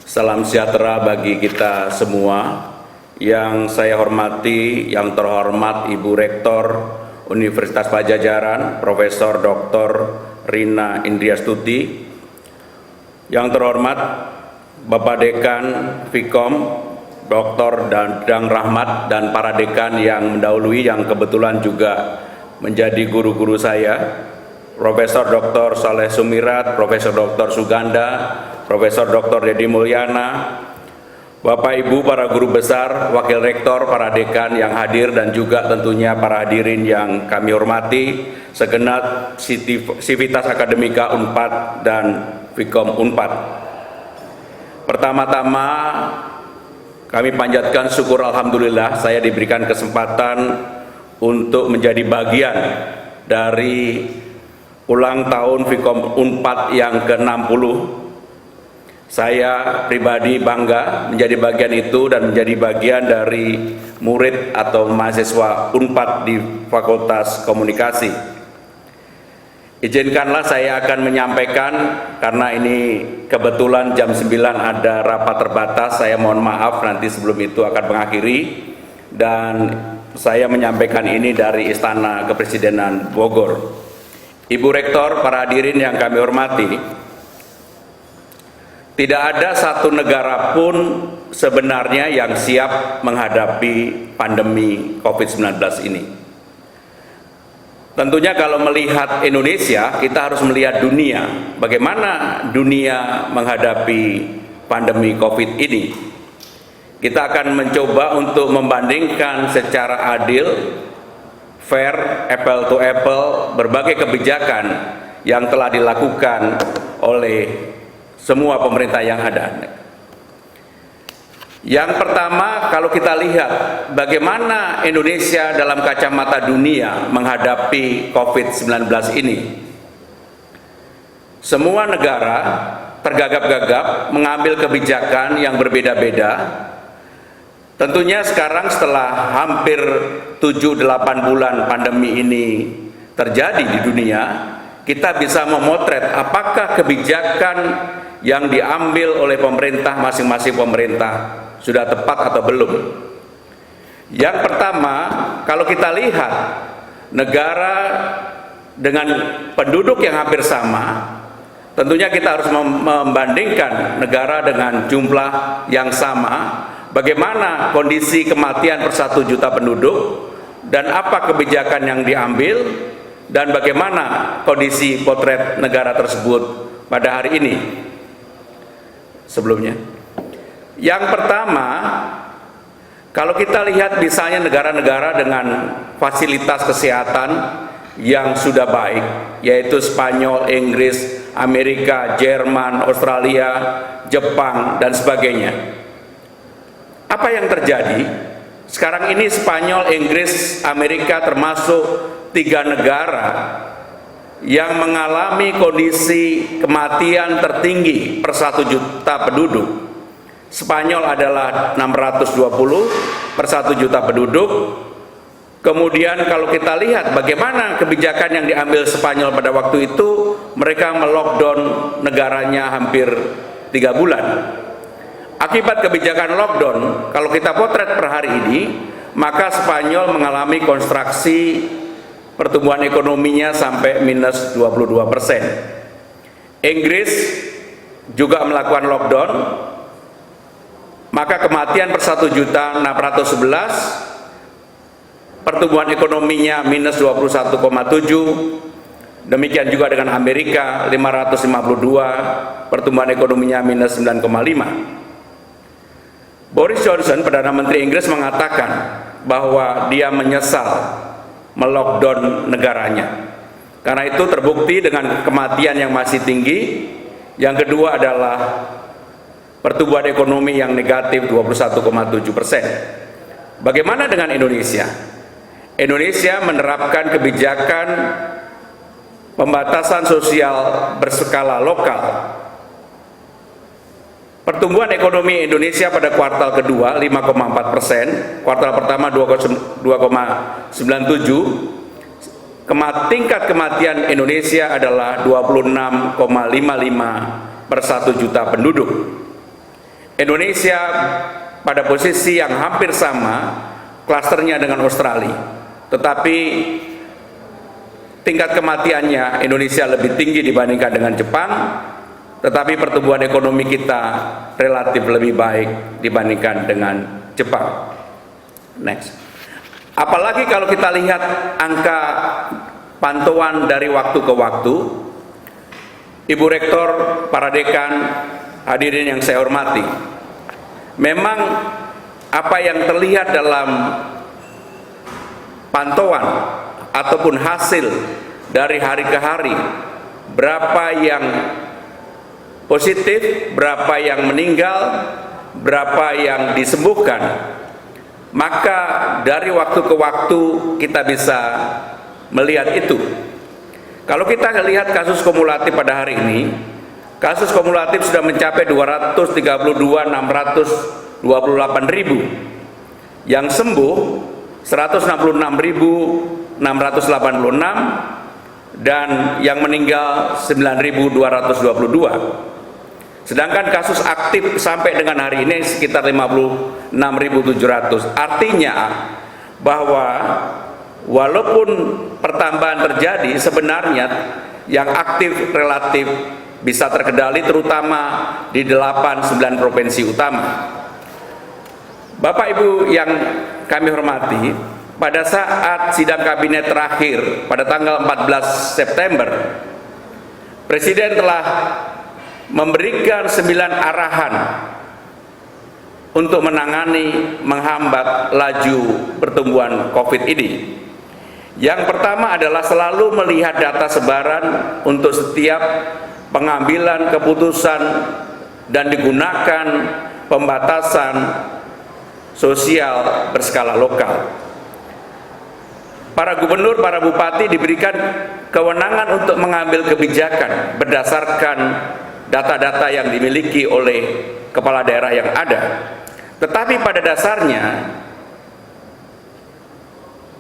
Salam sejahtera bagi kita semua. Yang saya hormati, yang terhormat Ibu Rektor Universitas Padjadjaran, Profesor Dr. Rina Indriastuti. Yang terhormat Bapak Dekan Vkom, Dr. Dadang Rahmat, dan para dekan yang mendahului yang kebetulan juga menjadi guru-guru saya, Profesor Dr. Saleh Sumirat, Profesor Dr. Suganda, Profesor Dr. Dedi Mulyana, Bapak Ibu para guru besar, Wakil Rektor, para dekan yang hadir, dan juga tentunya para hadirin yang kami hormati, segenap Sivitas Akademika Unpad dan Vkom Unpad. Pertama-tama kami panjatkan syukur alhamdulillah saya diberikan kesempatan untuk menjadi bagian dari ulang tahun Vkom Unpad yang ke-60. Saya pribadi bangga menjadi bagian itu dan menjadi bagian dari murid atau mahasiswa Unpad di Fakultas Komunikasi. Izinkanlah saya akan menyampaikan, karena ini kebetulan jam 9 ada rapat terbatas, saya mohon maaf nanti sebelum itu akan mengakhiri, dan saya menyampaikan ini dari Istana Kepresidenan Bogor. Ibu Rektor, para hadirin yang kami hormati, tidak ada satu negara pun sebenarnya yang siap menghadapi pandemi COVID-19 ini. Tentunya kalau melihat Indonesia, kita harus melihat dunia. Bagaimana dunia menghadapi pandemi COVID ini? Kita akan mencoba untuk membandingkan secara adil, fair, apple to apple, berbagai kebijakan yang telah dilakukan oleh semua pemerintah yang ada. Yang pertama, kalau kita lihat bagaimana Indonesia dalam kacamata dunia menghadapi COVID-19 ini. Semua negara tergagap-gagap mengambil kebijakan yang berbeda-beda. Tentunya sekarang setelah hampir 7-8 bulan pandemi ini terjadi di dunia, kita bisa memotret apakah kebijakan yang diambil oleh pemerintah, masing-masing pemerintah, sudah tepat atau belum. Yang pertama, kalau kita lihat negara dengan penduduk yang hampir sama, tentunya kita harus membandingkan negara dengan jumlah yang sama, bagaimana kondisi kematian per 1 juta penduduk, dan apa kebijakan yang diambil, dan bagaimana kondisi potret negara tersebut pada hari ini. Sebelumnya, yang pertama, kalau kita lihat misalnya negara-negara dengan fasilitas kesehatan yang sudah baik, yaitu Spanyol, Inggris, Amerika, Jerman, Australia, Jepang, dan sebagainya. Apa yang terjadi? Sekarang ini Spanyol, Inggris, Amerika termasuk 3 negara yang mengalami kondisi kematian tertinggi per 1 juta penduduk. Spanyol adalah 620 per 1 juta penduduk. Kemudian kalau kita lihat bagaimana kebijakan yang diambil Spanyol pada waktu itu, mereka melockdown negaranya hampir 3 bulan. Akibat kebijakan lockdown, kalau kita potret per hari ini, maka Spanyol mengalami kontraksi pertumbuhan ekonominya sampai minus 22%. Inggris juga melakukan lockdown, maka kematian per 1.611.000, pertumbuhan ekonominya minus 21,7. Demikian juga dengan Amerika 552, pertumbuhan ekonominya minus 9,5. Boris Johnson, Perdana Menteri Inggris, mengatakan bahwa dia menyesal melockdown negaranya. Karena itu terbukti dengan kematian yang masih tinggi. Yang kedua adalah pertumbuhan ekonomi yang negatif 21,7%. Bagaimana dengan Indonesia? Indonesia menerapkan kebijakan pembatasan sosial berskala lokal. Pertumbuhan ekonomi Indonesia pada kuartal kedua 5,4%, kuartal pertama 2,97. Tingkat kematian Indonesia adalah 26,55 per 1 juta penduduk. Indonesia pada posisi yang hampir sama klasternya dengan Australia, tetapi tingkat kematiannya Indonesia lebih tinggi dibandingkan dengan Jepang, tetapi pertumbuhan ekonomi kita relatif lebih baik dibandingkan dengan Jepang. Next. Apalagi kalau kita lihat angka pantauan dari waktu ke waktu, Ibu Rektor, para dekan, hadirin yang saya hormati, memang apa yang terlihat dalam pantauan ataupun hasil dari hari ke hari, berapa yang positif, berapa yang meninggal, berapa yang disembuhkan, maka dari waktu ke waktu kita bisa melihat itu. Kalau kita lihat kasus kumulatif pada hari ini, kasus kumulatif sudah mencapai 232.628.000, yang sembuh 166.686, dan yang meninggal 9.222. Sedangkan kasus aktif sampai dengan hari ini sekitar 56.700. Artinya bahwa walaupun pertambahan terjadi, sebenarnya yang aktif relatif bisa terkendali, terutama di 8-9 provinsi utama. Bapak Ibu yang kami hormati, pada saat sidang kabinet terakhir pada tanggal 14 September, Presiden telah memberikan 9 arahan untuk menangani, menghambat laju pertumbuhan COVID ini. Yang pertama adalah selalu melihat data sebaran untuk setiap pengambilan keputusan dan digunakan pembatasan sosial berskala lokal. Para gubernur, para bupati diberikan kewenangan untuk mengambil kebijakan berdasarkan data-data yang dimiliki oleh kepala daerah yang ada. Tetapi pada dasarnya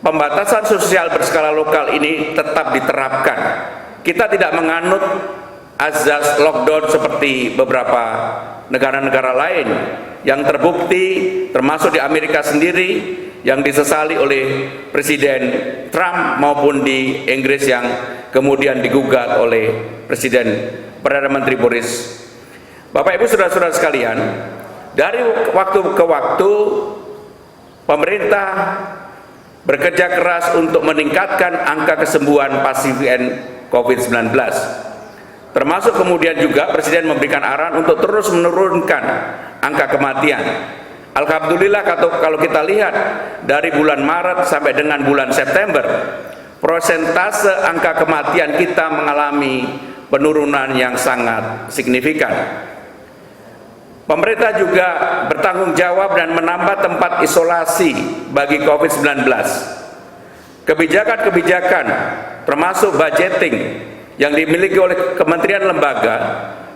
pembatasan sosial berskala lokal ini tetap diterapkan. Kita tidak menganut azas lockdown seperti beberapa negara-negara lain yang terbukti, termasuk di Amerika sendiri, yang disesali oleh Presiden Trump, maupun di Inggris yang kemudian digugat oleh Perdana Menteri Boris. Bapak Ibu saudara-saudara sekalian, dari waktu ke waktu pemerintah bekerja keras untuk meningkatkan angka kesembuhan pasien COVID-19. Termasuk kemudian juga Presiden memberikan arahan untuk terus menurunkan angka kematian. Alhamdulillah kalau kita lihat dari bulan Maret sampai dengan bulan September, persentase angka kematian kita mengalami penurunan yang sangat signifikan. Pemerintah juga bertanggung jawab dan menambah tempat isolasi bagi COVID-19. Kebijakan-kebijakan termasuk budgeting yang dimiliki oleh kementerian lembaga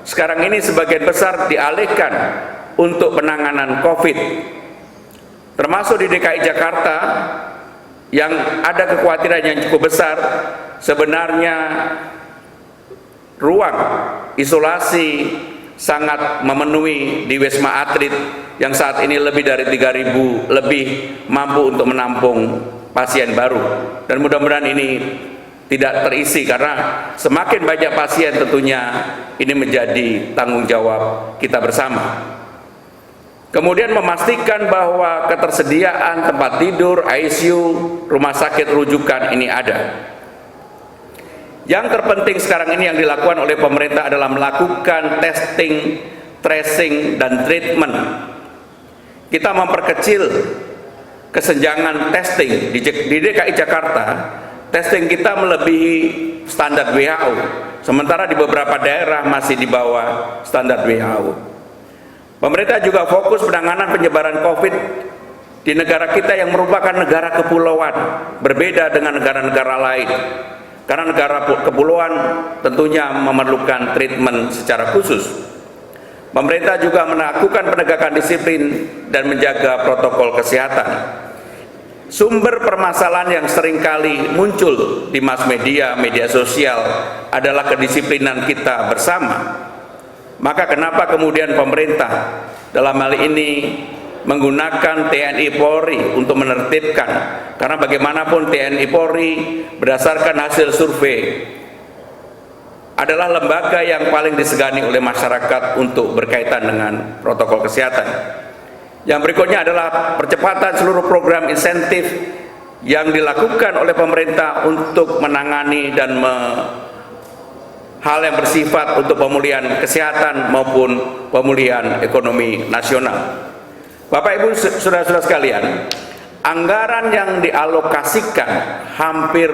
sekarang ini sebagian besar dialihkan untuk penanganan COVID. Termasuk di DKI Jakarta yang ada kekhawatiran yang cukup besar, sebenarnya ruang isolasi sangat memenuhi di Wisma Atlet yang saat ini lebih dari 3.000 lebih mampu untuk menampung pasien baru, dan mudah-mudahan ini tidak terisi karena semakin banyak pasien tentunya ini menjadi tanggung jawab kita bersama. Kemudian memastikan bahwa ketersediaan tempat tidur, ICU, rumah sakit rujukan ini ada. Yang terpenting sekarang ini yang dilakukan oleh pemerintah adalah melakukan testing, tracing, dan treatment. Kita memperkecil kesenjangan testing di DKI Jakarta. Testing kita melebihi standar WHO, sementara di beberapa daerah masih di bawah standar WHO. Pemerintah juga fokus penanganan penyebaran COVID di negara kita yang merupakan negara kepulauan, berbeda dengan negara-negara lain. Karena negara kepulauan tentunya memerlukan treatment secara khusus. Pemerintah juga melakukan penegakan disiplin dan menjaga protokol kesehatan. Sumber permasalahan yang seringkali muncul di mass media, media sosial adalah kedisiplinan kita bersama. Maka kenapa kemudian pemerintah dalam hal ini menggunakan TNI Polri untuk menertibkan, karena bagaimanapun TNI Polri berdasarkan hasil survei adalah lembaga yang paling disegani oleh masyarakat untuk berkaitan dengan protokol kesehatan. Yang berikutnya adalah percepatan seluruh program insentif yang dilakukan oleh pemerintah untuk menangani dan hal yang bersifat untuk pemulihan kesehatan maupun pemulihan ekonomi nasional. Bapak Ibu saudara-saudara sekalian, anggaran yang dialokasikan hampir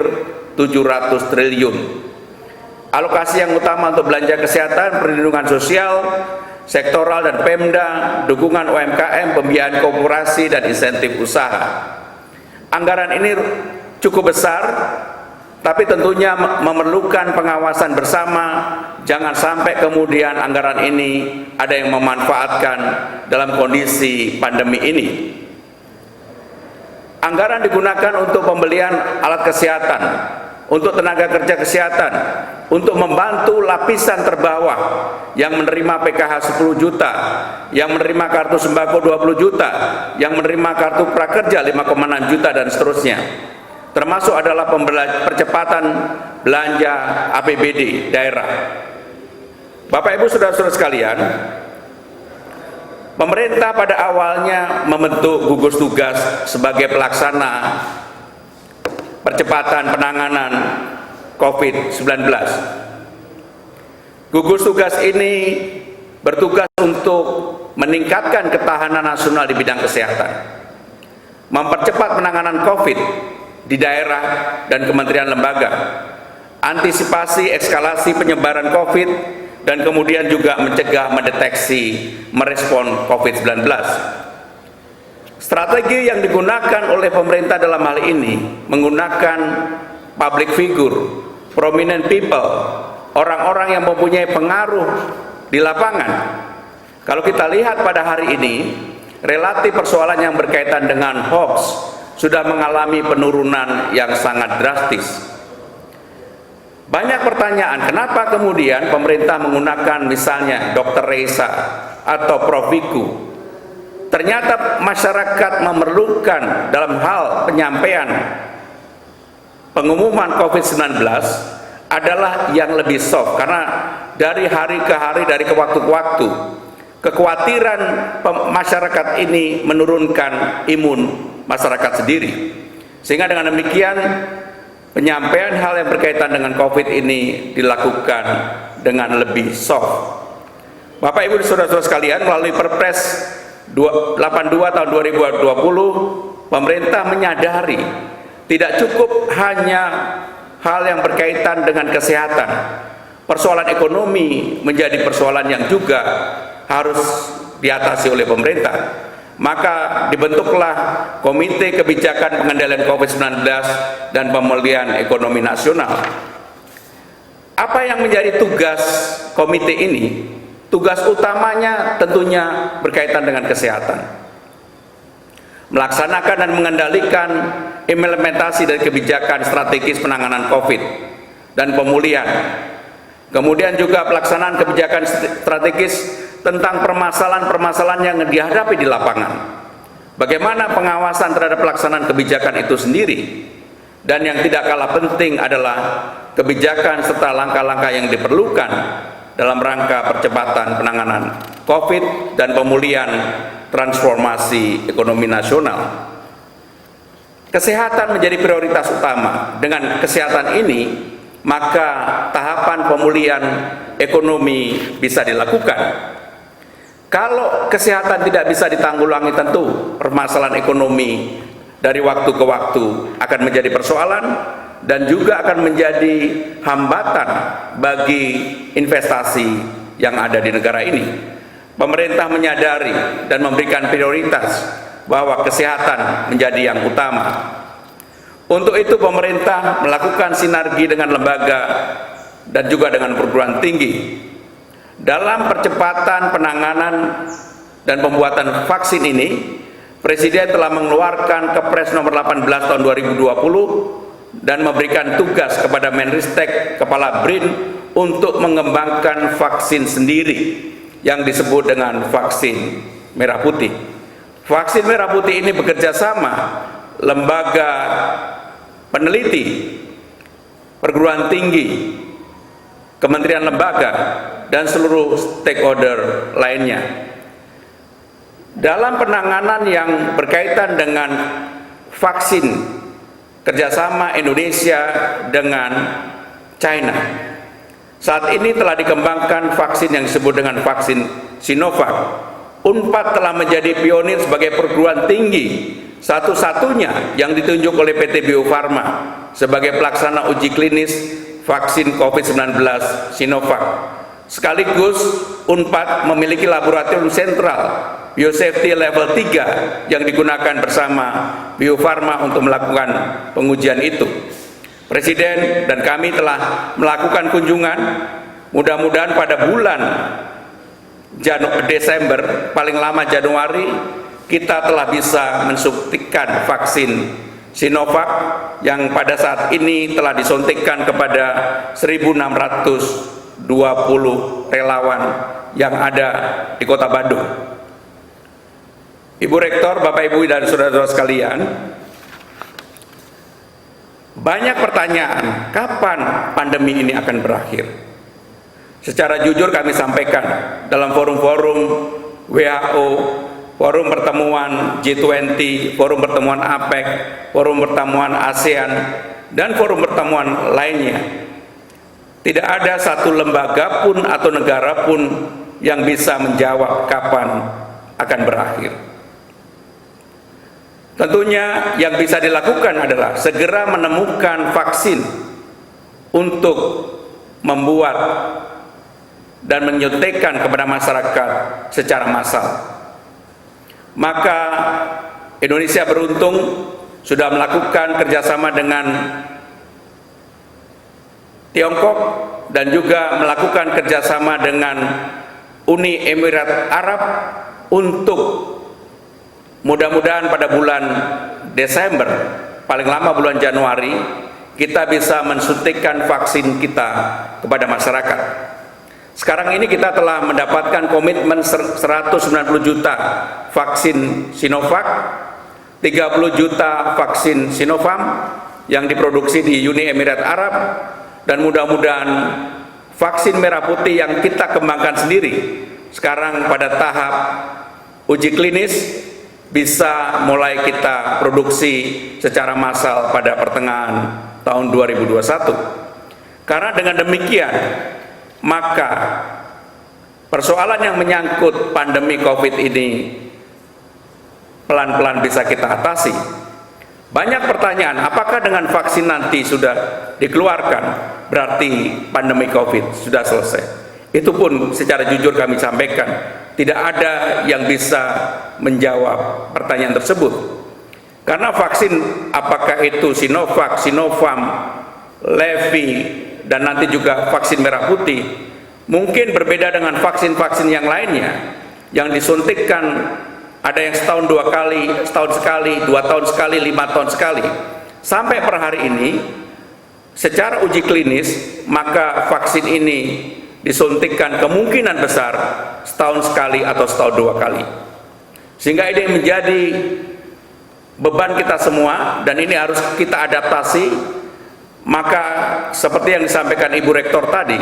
700 triliun. Alokasi yang utama untuk belanja kesehatan, perlindungan sosial, sektoral dan Pemda, dukungan UMKM, pembiayaan koperasi dan insentif usaha. Anggaran ini cukup besar, tapi tentunya memerlukan pengawasan bersama. Jangan sampai kemudian anggaran ini ada yang memanfaatkan dalam kondisi pandemi ini. Anggaran digunakan untuk pembelian alat kesehatan, untuk tenaga kerja kesehatan, untuk membantu lapisan terbawah yang menerima PKH 10 juta, yang menerima kartu sembako 20 juta, yang menerima kartu prakerja 5,6 juta dan seterusnya. Termasuk adalah percepatan belanja APBD daerah. Bapak Ibu saudara-saudara sekalian, pemerintah pada awalnya membentuk gugus tugas sebagai pelaksana percepatan penanganan COVID-19. Gugus tugas ini bertugas untuk meningkatkan ketahanan nasional di bidang kesehatan, mempercepat penanganan COVID di daerah dan kementerian lembaga, antisipasi eskalasi penyebaran COVID, dan kemudian juga mencegah, mendeteksi, merespon COVID-19. Strategi yang digunakan oleh pemerintah dalam hal ini menggunakan public figure, prominent people, orang-orang yang mempunyai pengaruh di lapangan. Kalau kita lihat pada hari ini, relatif persoalan yang berkaitan dengan hoax sudah mengalami penurunan yang sangat drastis. Banyak pertanyaan, kenapa kemudian pemerintah menggunakan misalnya Dr. Reza atau Prof. Wiku? Ternyata masyarakat memerlukan dalam hal penyampaian pengumuman COVID-19 adalah yang lebih soft, karena dari hari ke hari, dari ke waktu ke waktu, kekhawatiran masyarakat ini menurunkan imun masyarakat sendiri. Sehingga dengan demikian penyampaian hal yang berkaitan dengan COVID ini dilakukan dengan lebih soft. Bapak Ibu saudara-saudara sekalian, melalui Perpres 82 tahun 2020, pemerintah menyadari tidak cukup hanya hal yang berkaitan dengan kesehatan. Persoalan ekonomi menjadi persoalan yang juga harus diatasi oleh pemerintah. Maka dibentuklah Komite Kebijakan Pengendalian COVID-19 dan Pemulihan Ekonomi Nasional. Apa yang menjadi tugas komite ini? Tugas utamanya tentunya berkaitan dengan kesehatan. Melaksanakan dan mengendalikan implementasi dari kebijakan strategis penanganan COVID dan pemulihan. Kemudian juga pelaksanaan kebijakan strategis tentang permasalahan-permasalahan yang dihadapi di lapangan. Bagaimana pengawasan terhadap pelaksanaan kebijakan itu sendiri. Dan yang tidak kalah penting adalah kebijakan serta langkah-langkah yang diperlukan dalam rangka percepatan penanganan COVID dan pemulihan transformasi ekonomi nasional. Kesehatan menjadi prioritas utama. Dengan kesehatan ini, maka tahapan pemulihan ekonomi bisa dilakukan. Kalau kesehatan tidak bisa ditanggulangi, tentu permasalahan ekonomi dari waktu ke waktu akan menjadi persoalan dan juga akan menjadi hambatan bagi investasi yang ada di negara ini. Pemerintah menyadari dan memberikan prioritas bahwa kesehatan menjadi yang utama. Untuk itu pemerintah melakukan sinergi dengan lembaga dan juga dengan perguruan tinggi. Dalam percepatan penanganan dan pembuatan vaksin ini, Presiden telah mengeluarkan Kepres nomor 18 tahun 2020 dan memberikan tugas kepada Menristek, Kepala BRIN untuk mengembangkan vaksin sendiri yang disebut dengan vaksin merah putih. Vaksin merah putih ini bekerja sama lembaga peneliti, perguruan tinggi, kementerian lembaga, dan seluruh stakeholder lainnya dalam penanganan yang berkaitan dengan vaksin kerjasama Indonesia dengan China. Saat ini telah dikembangkan vaksin yang disebut dengan vaksin Sinovac. UNPAD telah menjadi pionir sebagai perguruan tinggi satu-satunya yang ditunjuk oleh PT Bio Farma sebagai pelaksana uji klinis vaksin COVID-19 Sinovac. Sekaligus UNPAD memiliki laboratorium sentral biosafety level 3 yang digunakan bersama Bio Farma untuk melakukan pengujian itu. Presiden dan kami telah melakukan kunjungan, mudah-mudahan pada bulan Desember, paling lama Januari, kita telah bisa mensuntikkan vaksin Sinovac yang pada saat ini telah disuntikkan kepada 1.620 relawan yang ada di Kota Bandung. Ibu Rektor, Bapak Ibu dan saudara-saudara sekalian, banyak pertanyaan, kapan pandemi ini akan berakhir? Secara jujur kami sampaikan dalam forum-forum WHO, forum pertemuan G20, forum pertemuan APEC, forum pertemuan ASEAN, dan forum pertemuan lainnya. Tidak ada satu lembaga pun atau negara pun yang bisa menjawab kapan akan berakhir. Tentunya yang bisa dilakukan adalah segera menemukan vaksin untuk membuat dan menyuntikkan kepada masyarakat secara massal. Maka Indonesia beruntung sudah melakukan kerjasama dengan Tiongkok dan juga melakukan kerjasama dengan Uni Emirat Arab untuk mudah-mudahan pada bulan Desember, paling lama bulan Januari, kita bisa mensuntikkan vaksin kita kepada masyarakat. Sekarang ini kita telah mendapatkan komitmen 190 juta vaksin Sinovac, 30 juta vaksin Sinovac yang diproduksi di Uni Emirat Arab, dan mudah-mudahan vaksin merah putih yang kita kembangkan sendiri sekarang pada tahap uji klinis bisa mulai kita produksi secara massal pada pertengahan tahun 2021. Karena dengan demikian, maka persoalan yang menyangkut pandemi COVID ini pelan-pelan bisa kita atasi. Banyak pertanyaan, apakah dengan vaksin nanti sudah dikeluarkan berarti pandemi COVID sudah selesai? Itu pun secara jujur kami sampaikan, tidak ada yang bisa menjawab pertanyaan tersebut. Karena vaksin, apakah itu Sinovac, Sinopharm, Levi, dan nanti juga vaksin merah putih, mungkin berbeda dengan vaksin-vaksin yang lainnya yang disuntikkan, ada yang setahun 2 kali, setahun sekali, 2 tahun sekali, 5 tahun sekali. Sampai per hari ini secara uji klinis, maka vaksin ini disuntikkan kemungkinan besar setahun sekali atau setahun 2 kali, sehingga ini menjadi beban kita semua dan ini harus kita adaptasi. Maka seperti yang disampaikan Ibu Rektor tadi,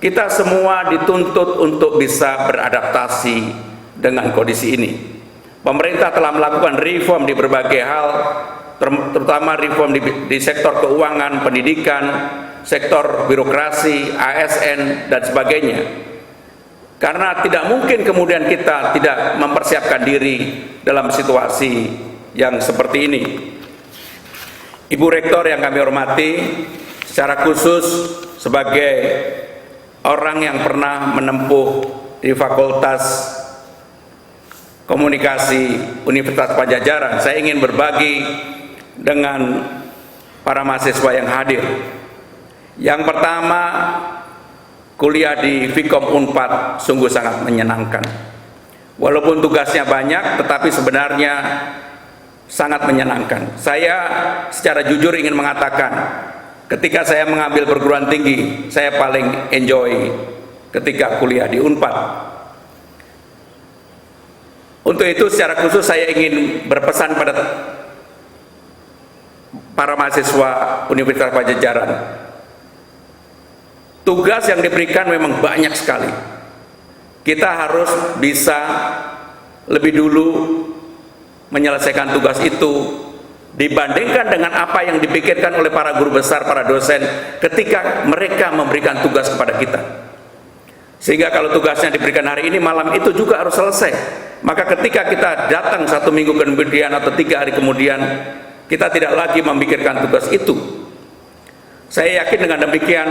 kita semua dituntut untuk bisa beradaptasi dengan kondisi ini. Pemerintah telah melakukan reform di berbagai hal, terutama reform di sektor keuangan, pendidikan, sektor birokrasi, ASN, dan sebagainya. Karena tidak mungkin kemudian kita tidak mempersiapkan diri dalam situasi yang seperti ini. Ibu Rektor yang kami hormati, secara khusus sebagai orang yang pernah menempuh di Fakultas Komunikasi Universitas Padjadjaran, saya ingin berbagi dengan para mahasiswa yang hadir. Yang pertama, kuliah di Vkom Unpad sungguh sangat menyenangkan. Walaupun tugasnya banyak, tetapi sebenarnya sangat menyenangkan. Saya secara jujur ingin mengatakan, ketika saya mengambil perguruan tinggi, saya paling enjoy ketika kuliah di Unpad. Untuk itu secara khusus saya ingin berpesan pada para mahasiswa Universitas Padjadjaran. Tugas yang diberikan memang banyak sekali. Kita harus bisa lebih dulu menyelesaikan tugas itu dibandingkan dengan apa yang dipikirkan oleh para guru besar, para dosen ketika mereka memberikan tugas kepada kita. Sehingga kalau tugasnya diberikan hari ini, malam itu juga harus selesai. Maka ketika kita datang 1 minggu kemudian atau 3 hari kemudian, kita tidak lagi memikirkan tugas itu. Saya yakin dengan demikian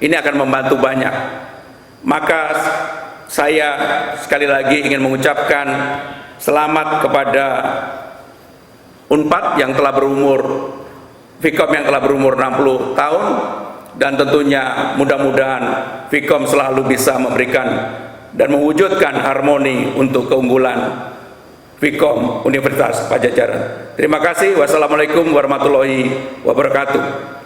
ini akan membantu banyak. Maka saya sekali lagi ingin mengucapkan selamat kepada Unpad yang telah berumur, Vkom yang telah berumur 60 tahun, dan tentunya mudah-mudahan Vkom selalu bisa memberikan dan mewujudkan harmoni untuk keunggulan Vkom Universitas Padjadjaran. Terima kasih. Wassalamualaikum warahmatullahi wabarakatuh.